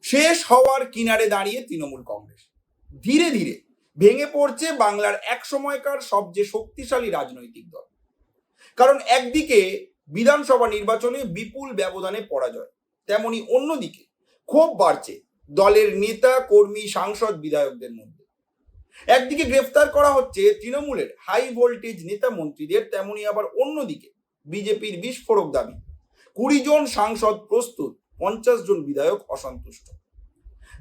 শেষ হওয়ার কিনারে দাঁড়িয়ে তৃণমূল কংগ্রেস ধীরে ধীরে ভেঙে পড়ছে বাংলার এক সময়কার সবচেয়ে শক্তিশালী রাজনৈতিক দল। কারণ একদিকে বিধানসভা নির্বাচনে বিপুল ব্যবধানে পরাজয়, তেমনি অন্যদিকে ক্ষোভ বাড়ছে দলের নেতা কর্মী সাংসদ বিধায়কদের মধ্যে। একদিকে গ্রেফতার করা হচ্ছে তৃণমূলের হাই ভোল্টেজ নেতা মন্ত্রীদের, তেমনি আবার অন্যদিকে বিজেপির বিস্ফোরক দাবি 20 জন সাংসদ প্রস্তুত, 50 জন বিধায়ক অসন্তুষ্ট।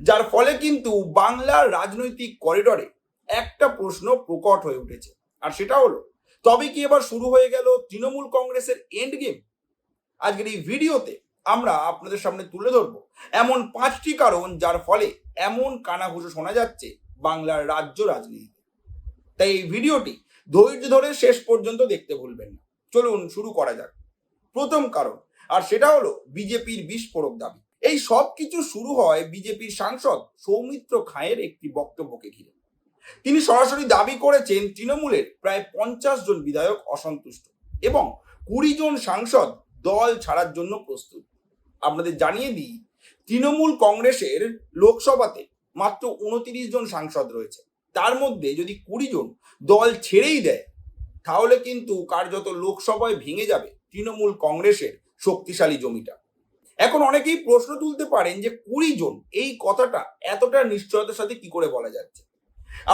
যার ফলে কিন্তু বাংলার রাজনৈতিক করিডরে একটা প্রশ্ন প্রকট হয়ে উঠেছে, আর সেটা হলো, তবে কি এবার শুরু হয়ে গেল তৃণমূল কংগ্রেসের এন্ড গেম? আজকের এই ভিডিওতে আমরা আপনাদের সামনে তুলে ধরবো এমন 5টি কারণ যার ফলে এমন কানাঘুষো শোনা যাচ্ছে বাংলার রাজ্য রাজনীতিতে। তাই এই ভিডিওটি ধৈর্য ধরে শেষ পর্যন্ত দেখতে ভুলবেন না। চলুন শুরু করা যাক। প্রথম কারণ, আর সেটা হলো বিজেপির বিস্ফোরক দাবি। এই সব কিছু শুরু হয় বিজেপির সাংসদ সৌমিত্র খাঁয়ের একটি বক্তব্যকে ঘিরে। তিনি সরাসরি দাবি করেছেন তৃণমূলের প্রায় 50 জন বিধায়ক অসন্তুষ্ট এবং 20 জন সাংসদ দল ছাড়ার জন্য প্রস্তুত। আপনাদের জানিয়ে দিই, তৃণমূল কংগ্রেসের লোকসভাতে মাত্র 29 জন সাংসদ রয়েছে। তার মধ্যে যদি 20 জন দল ছেড়েই দেয়, তাহলে কিন্তু কার্যত লোকসভায় ভেঙে যাবে তৃণমূল কংগ্রেসের শক্তিশালী জমিটা। এখন অনেকেই প্রশ্ন তুলতে পারেন যে 20 জন এই কথাটা এতটা নিশ্চয়তার সাথে কি করে বলা যাচ্ছে।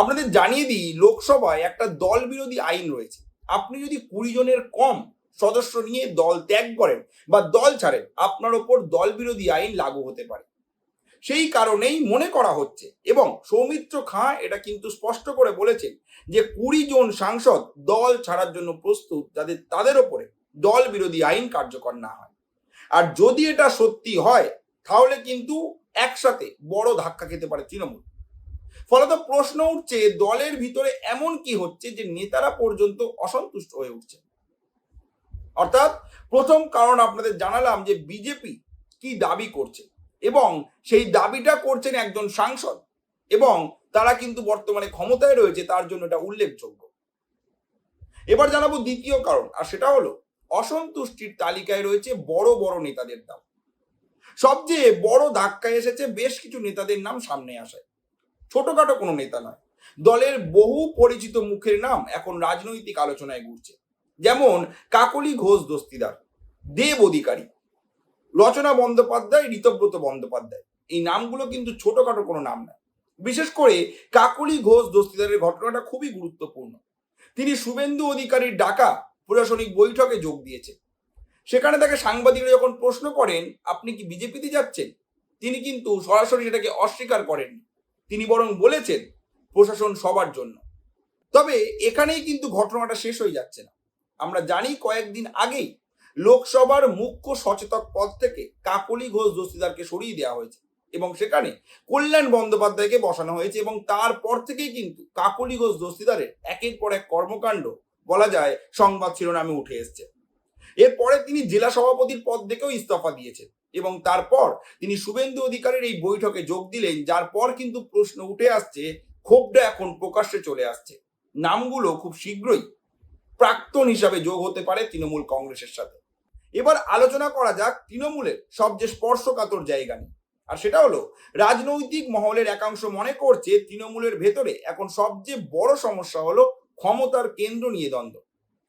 আপনাদের জানিয়ে দিই, লোকসভায় একটা দল বিরোধী আইন রয়েছে। আপনি যদি 20 জনের কম সদস্য নিয়ে দল ত্যাগ করেন বা দল ছাড়েন, আপনার ওপর দল বিরোধী আইন লাগু হতে পারে। সেই কারণেই মনে করা হচ্ছে, এবং সৌমিত্র খাঁ এটা কিন্তু স্পষ্ট করে বলেছেন যে 20 জন সাংসদ দল ছাড়ার জন্য প্রস্তুত, যাতে তাদের ওপরে দল বিরোধী আইন কার্যকর না হয়। আর যদি এটা সত্যি হয়, তাহলে কিন্তু একসাথে বড় ধাক্কা খেতে পারে তৃণমূল। ফলত প্রশ্ন উঠছে, দলের ভিতরে এমন কি হচ্ছে যে নেতারা পর্যন্ত অসন্তুষ্ট হয়ে উঠছে। অর্থাৎ প্রথম কারণ আপনাদের জানালাম যে বিজেপি কি দাবি করছে, এবং সেই দাবিটা করছেন একজন সাংসদ, এবং তারা কিন্তু বর্তমানে ক্ষমতায় রয়েছে, তার জন্য এটা উল্লেখযোগ্য। এবার জানাবো দ্বিতীয় কারণ, আর সেটা হলো অসন্তুষ্টির তালিকায় রয়েছে বড় বড় নেতাদের নাম। সবচেয়ে বড় ধাক্কায় এসেছে বেশ কিছু নেতাদের নাম সামনে আসায়। ছোটখাটো কোনো নেতা নয়, দলের বহু পরিচিত মুখের নাম এখন রাজনৈতিক আলোচনায় ঘুরছে। যেমন কাকলি ঘোষ দস্তিদার, দেব অধিকারী, রচনা বন্দ্যোপাধ্যায়, ঋতব্রত বন্দ্যোপাধ্যায়। এই নামগুলো কিন্তু ছোটখাটো কোনো নাম নয়। বিশেষ করে কাকলি ঘোষ দস্তিদারের ঘটনাটা খুবই গুরুত্বপূর্ণ। তিনি শুভেন্দু অধিকারীর ডাকা প্রশাসনিক বৈঠকে যোগ দিয়েছেন। সেখানে তাকে সাংবাদিকরা যখন প্রশ্ন করেন, আপনি কি বিজেপিতে যাচ্ছেন, তিনি কিন্তু সরাসরি সেটাকে অস্বীকার করেননি। তিনি বরং বলেছেন প্রশাসন সবার জন্য। তবে এখানেই কিন্তু ঘটনাটা শেষ হয়ে যাচ্ছে না। আমরা জানি কয়েকদিন আগেই লোকসভার মুখ্য সচেতক পদ থেকে কাকলি ঘোষ দস্তিদারকে সরিয়ে দেওয়া হয়েছে, এবং সেখানে কল্যাণ বন্দ্যোপাধ্যায়কে বসানো হয়েছে। এবং তারপর থেকেই কিন্তু কাকলি ঘোষ দস্তিদারের একের পর এক কর্মকাণ্ড বলা যায় সংবাদ শিরোনামে উঠে এসছে। এরপরে তিনি জেলা সভাপতির পদ থেকেও ইস্তফা দিয়েছেন, এবং তারপর তিনি শুভেন্দু অধিকারীর এই বৈঠকে যোগ দিলেন, যার পর কিন্তু প্রশ্ন উঠে আসছে, ক্ষোভটা এখন প্রকাশ্যে চলে আসছে। নামগুলো খুব শীঘ্রই প্রাক্তন হিসাবে যোগ হতে পারে তৃণমূল কংগ্রেসের সাথে। এবার আলোচনা করা যাক তৃণমূলের সবচেয়ে স্পর্শকাতর জায়গা নিয়ে, আর সেটা হলো রাজনৈতিক মহলের একাংশ মনে করছে তৃণমূলের ভেতরে এখন সবচেয়ে বড় সমস্যা হলো ক্ষমতার কেন্দ্র নিয়ে দ্বন্দ্ব।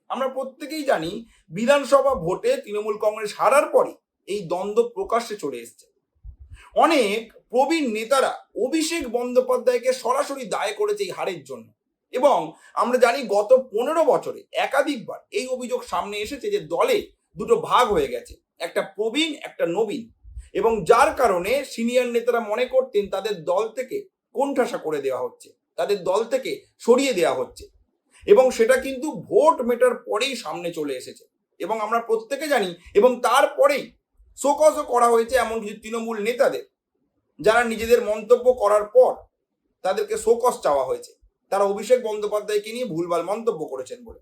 আমরা প্রত্যেকেই জানি, বিধানসভা ভোটে তৃণমূল কংগ্রেস হারার পরে এই দ্বন্দ্ব প্রকাশ্যে চলে এসছে। অনেক প্রবীণ নেতারা অভিষেক বন্দ্যোপাধ্যায়কে সরাসরি দায় করেছে এই হারের জন্য, এবং আমরা জানি গত 15 বছরে একাধিকবার এই অভিযোগ সামনে এসেছে যে দলে দুটো ভাগ হয়ে গেছে, একটা প্রবীণ একটা নবীন, এবং যার কারণে সিনিয়র নেতারা মনে করতেন তাদের দল থেকে কোণঠাসা করে দেওয়া হচ্ছে, তাদের দল থেকে সরিয়ে দেওয়া হচ্ছে। এবং সেটা কিন্তু ভোট মেটার পরেই সামনে চলে এসেছে, এবং আমরা প্রত্যেকে জানি। এবং তারপরেই শোকজও করা হয়েছে এমন কিছু তৃণমূল নেতাদের, যারা নিজেদের মন্তব্য করার পর তাদেরকে শোকজ চাওয়া হয়েছে, তারা অভিষেক বন্দ্যোপাধ্যায়কে নিয়ে ভুলভাল মন্তব্য করেছেন বলে।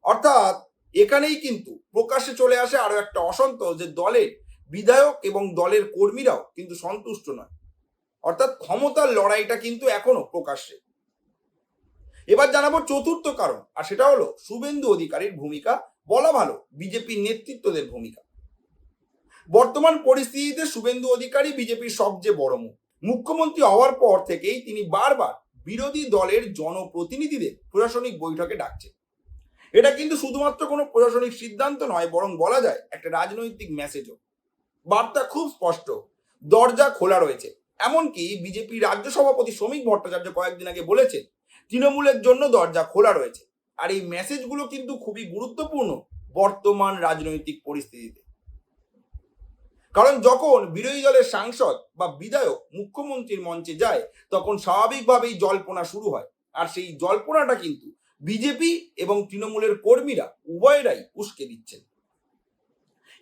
অর্থাৎ এখানেই কিন্তু প্রকাশ্যে চলে আসে আরো একটা অসন্তোষ, যে দলের বিধায়ক এবং দলের কর্মীরাও কিন্তু সন্তুষ্ট নয়। অর্থাৎ ক্ষমতার লড়াইটা কিন্তু এখনো প্রকাশ্যে। এবার জানাবো চতুর্থ কারণ, আর সেটা হলো শুভেন্দু অধিকারীর ভূমিকা, বলা ভালো বিজেপির নেতৃত্বদের ভূমিকা। বর্তমান পরিস্থিতিতে শুভেন্দু অধিকারী বিজেপির সবচেয়ে বড় মুখ। মুখ্যমন্ত্রী হওয়ার পর থেকেই তিনি বারবার বিরোধী দলের জনপ্রতিনিধিদের প্রশাসনিক বৈঠকে ডাকছেন। এটা কিন্তু শুধুমাত্র কোনো প্রশাসনিক সিদ্ধান্ত নয়, বরং বলা যায় একটা রাজনৈতিক মেসেজও। বার্তা খুব স্পষ্ট, দরজা খোলা রয়েছে। এমনকি বিজেপি রাজ্য সভাপতি শ্রমিক ভট্টাচার্য কয়েকদিন আগে বলেছেন তৃণমূলের জন্য দরজা খোলা রয়েছে। আর এই মেসেজগুলো কিন্তু খুবই গুরুত্বপূর্ণ বর্তমান রাজনৈতিক পরিস্থিতিতে। কারণ যখন বিরোধী দলের সাংসদ বা বিধায়ক মুখ্যমন্ত্রীর মঞ্চে যায়, তখন স্বাভাবিকভাবেই জল্পনা শুরু হয়। আর সেই জল্পনাটা কিন্তু বিজেপি এবং তৃণমূলের কর্মীরা উভয়েরাই উস্কে দিচ্ছেন।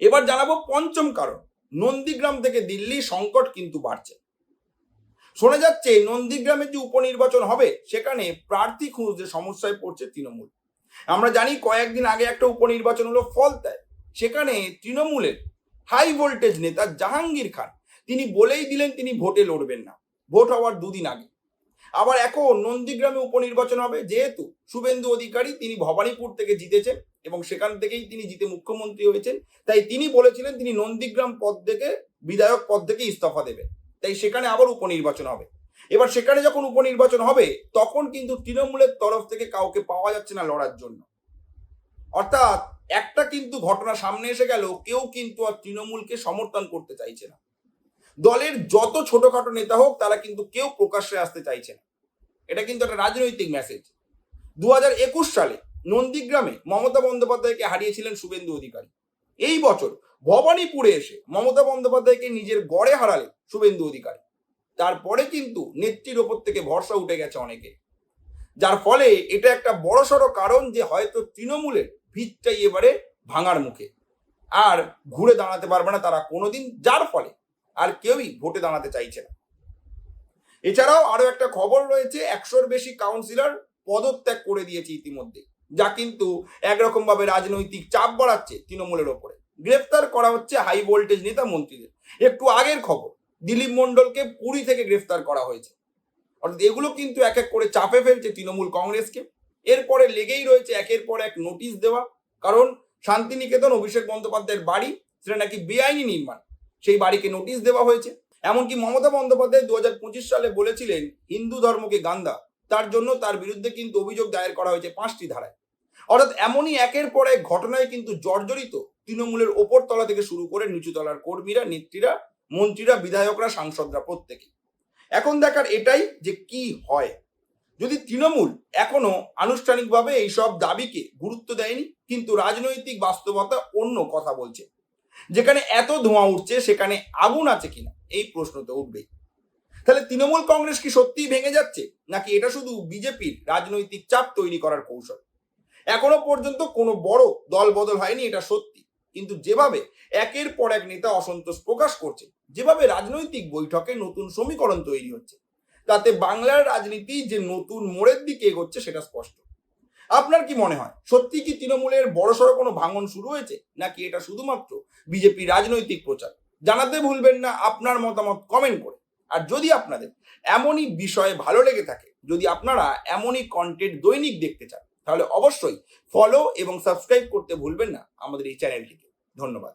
এবার জানাবো পঞ্চম কারণ, নন্দীগ্রাম থেকে দিল্লি সংকট কিন্তু বাড়ছে। শোনা যাচ্ছে নন্দীগ্রামে যে উপনির্বাচন হবে সেখানে প্রার্থী খুঁজতে সমস্যায় পড়ছে তৃণমূল। আমরা জানি কয়েকদিন আগে একটা উপনির্বাচন হলো ফলতায়, সেখানে তৃণমূলের হাই ভোল্টেজ নেতা জাহাঙ্গীর খান তিনি বলেই দিলেন তিনি ভোটে লড়বেন না, ভোট হওয়ার দুদিন আগে। আবার এখন নন্দীগ্রামে উপনির্বাচন হবে, যেহেতু শুভেন্দু অধিকারী তিনি ভবানীপুর থেকে জিতেছেন এবং সেখান থেকেই তিনি জিতে মুখ্যমন্ত্রী হয়েছেন, তাই তিনি বলেছিলেন তিনি নন্দীগ্রাম পদ থেকে বিধায়ক পদ থেকে ইস্তফা দেবেন, তাই সেখানে আবার উপনির্বাচন হবে। এবার সেখানে যখন উপনির্বাচন হবে তখন কিন্তু তৃণমূলের তরফ থেকে কাউকে পাওয়া যাচ্ছে না লড়ার জন্য। অর্থাৎ একটা কিন্তু ঘটনা সামনে এসে গেল, কেউ কিন্তু আর তৃণমূলকে সমর্থন করতে চাইছে না। দলের যত ছোটখাটো নেতা হোক তারা কিন্তু কেউ প্রকাশ্যে আসতে চাইছে না। এটা কিন্তু একটা রাজনৈতিক মেসেজ। 2021 সালে নন্দীগ্রামে মমতা বন্দ্যোপাধ্যায়কে হারিয়েছিলেন শুভেন্দু অধিকারী। এই বছর ভবানীপুরে এসে মমতা বন্দ্যোপাধ্যায়কে নিজের গড়ে হারালেন শুভেন্দু অধিকারী। তারপরে কিন্তু নেত্রীর ওপর থেকে ভরসা উঠে গেছে অনেকে, যার ফলে এটা একটা বড়সড় কারণ যে হয়তো তৃণমূলের ভিতটাই এবারে ভাঙার মুখে, আর ঘুরে দাঁড়াতে পারবে না তারা কোনোদিন, যার ফলে আর কেউই ভোটে দাঁড়াতে চাইছে না। এছাড়াও আরো একটা খবর রয়েছে, 100-র বেশি কাউন্সিলর পদত্যাগ করে দিয়েছে ইতিমধ্যে, যা কিন্তু একরকম ভাবে রাজনৈতিক চাপ বাড়াচ্ছে তৃণমূলের ওপরে। গ্রেফতার করা হচ্ছে হাই ভোল্টেজ নেতা মন্ত্রীদের। একটু আগের খবর, দিলীপ মণ্ডলকে পুরী থেকে গ্রেফতার করা হয়েছে। অর্থাৎ এগুলো কিন্তু এক এক করে চাপে ফেলছে তৃণমূল কংগ্রেসকে। এরপরে লেগেই রয়েছে একের পর এক নোটিশ দেওয়া, কারণ শান্তিনিকেতন অভিষেক বন্দ্যোপাধ্যায়ের বাড়ি, সেটা নাকি বেআইনি নির্মাণ, সেই বাড়িকে নোটিশ দেওয়া হয়েছে। এমনকি মমতা বন্দ্যোপাধ্যায় 2025 সালে বলেছিলেন হিন্দু ধর্মকে গান্দা, তার জন্য তার বিরুদ্ধে কিন্তু অভিযোগ দায়ের করা হয়েছে 5টি ধারায়। অর্থাৎ এমনই একের পর এক ঘটনায় কিন্তু জর্জরিত তৃণমূলের ওপর তলা থেকে শুরু করে নিচু তলার কর্মীরা, নেত্রীরা, মন্ত্রীরা, বিধায়করা, সাংসদরা প্রত্যেকে। এখন দেখার এটাই যে কি হয়। যদি তৃণমূল এখনো আনুষ্ঠানিকভাবে এইসব দাবিকে গুরুত্ব দেয়নি, কিন্তু রাজনৈতিক বাস্তবতা অন্য কথা বলছে। যেখানে এত ধোঁয়া উঠছে সেখানে আগুন আছে কিনা এই প্রশ্ন তো উঠবেই। তাহলে তৃণমূল কংগ্রেস কি সত্যিই ভেঙে যাচ্ছে, নাকি এটা শুধু বিজেপির রাজনৈতিক চাপ তৈরি করার কৌশল? এখনো পর্যন্ত কোনো বড় দল বদল হয়নি, এটা সত্যি। কিন্তু যেভাবে একের পর এক নেতা অসন্তোষ প্রকাশ করছে, যেভাবে রাজনৈতিক বৈঠকে নতুন সমীকরণ তৈরি হচ্ছে, তাতে বাংলার রাজনীতি যে নতুন মোড়ের দিকে এগোচ্ছে সেটা স্পষ্ট। আপনার কি মনে হয়, সত্যি কি তৃণমূলের বড়সড় কোনো ভাঙন শুরু হয়েছে, নাকি এটা শুধুমাত্র বিজেপি রাজনৈতিক প্রচার? জানাতে ভুলবেন না আপনার মতামত কমেন্ট করে। আর যদি আপনাদের এমনই বিষয়ে ভালো লেগে থাকে, যদি আপনারা এমনই কন্টেন্ট দৈনিক দেখতে চান, তাহলে অবশ্যই ফলো এবং সাবস্ক্রাইব করতে ভুলবেন না আমাদের এই চ্যানেলটিকে। ধন্যবাদ।